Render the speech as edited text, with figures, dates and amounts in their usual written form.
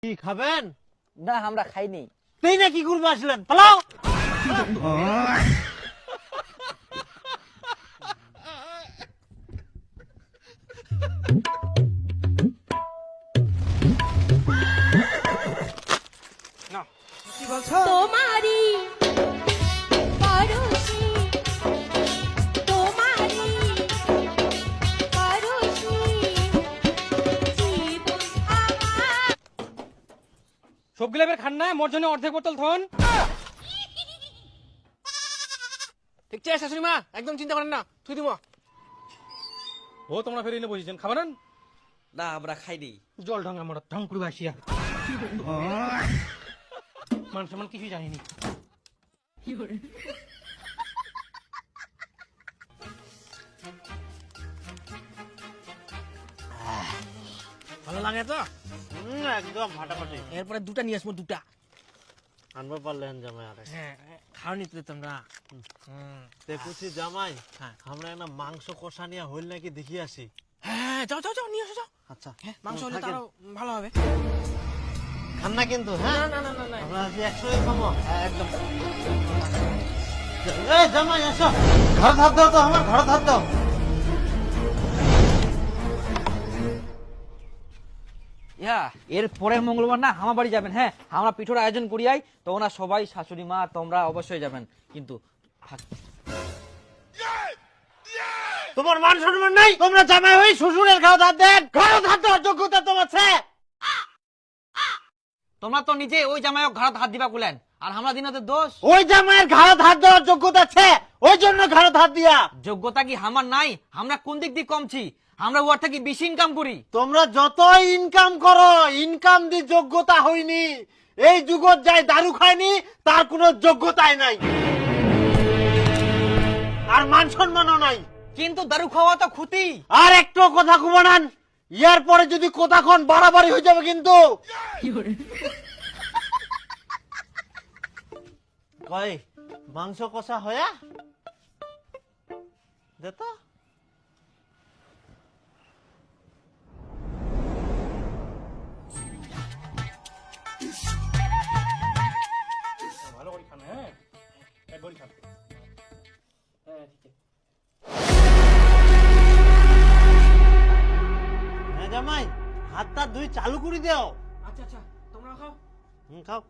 কি খাবেন? না আমরা খাইনি। তুই না কি করবে আসলেন? পালাও। কি বলছো? তোমারি পরশি তোমারি পরশি জীবন আমার। সবগুলো এবার খান না, মোর জন্য অর্ধেক বোতল থন। ঠিক আছে শাশুড়ি মা, একদম চিন্তা করেন না, তুই দিব। ও তোমরা ফের এনে বসেছেন, খাবেন? না আমরা খাইনি। জল ঢং আমরা ঢং করে আসিয়া মান সম্মান কিছুই জানিনি। ভালো লাগে তো? একদম ফাটাফাটি। এরপরে দুটা নিয়ে আসবো, দুটা আনবো পারলেন জামাই আরে। হ্যাঁ খাওয়া নিতে তোমরা। দেখুছি জামাই, হ্যাঁ। আমরা একটা মাংস কষা নিয়ে হইল নাকি দেখি আসি। হ্যাঁ যাও যাও যাও, নিয়ে আসো যাও। আচ্ছা হ্যাঁ মাংস হলে তো আরো ভালো হবে। খান না কিন্তু, হ্যাঁ না না না না, আমরা আজ একসঙ্গে খাবো। একদম। এই জামাই এসো, ঘর ধার দাও তো, আমার ঘর ধার দাও। ইয়া এর পরের মঙ্গলবার না আমার বাড়ি যাবেন। হ্যাঁ আমরা পিঠোর আয়োজন করিয়াই, তো ওনা সবাই শাশুড়ি মা তোমরা অবশ্যই যাবেন। কিন্তু তোমার মান সম্মান নাই? তোমরা জামাই হই শ্বশুরের ঘর ধার দেন? ঘর ধার দেওয়ার যোগ্যতা তোমার আছে? তোমরা তো নিজে ওই জামাইক ঘাড়ত হাত দিবা কুলেন, আর আমরা দিনতে দোষ। ওই জামাইয়ের ঘর ধার দেওয়ার যোগ্যতা আছে, ওই জন্য ঘর ধার দিয়া। যোগ্যতা কি আমার নাই? আমরা কোন দিক দিয়ে কমছি? আমরা ওর থেকে বেশি ইনকাম করি। তোমরা যত ইনকাম করো, ইনকাম দি যোগ্যতা হয়নি। এই যুগত যাই দারু খায়নি, তার কোনো যোগ্যতাই নাই, আর মান সম্মানও নাই। কিন্তু দারু খাওয়া তো ক্ষতি। আর একটু কথা কুমানান, ইয়ার পরে যদি কথা কোন বাড়াবাড়ি হয়ে যাবে কিন্তু। কই মাংস কষা হয়া দে তো। ভালো করে খান, হ্যাঁ একবারই খান। হ্যাঁ ঠিক আছে। হ্যাঁ জামাই, হাতটা দুই চালু করে দাও। আচ্ছা আচ্ছা, তোমরা খাও। খাও।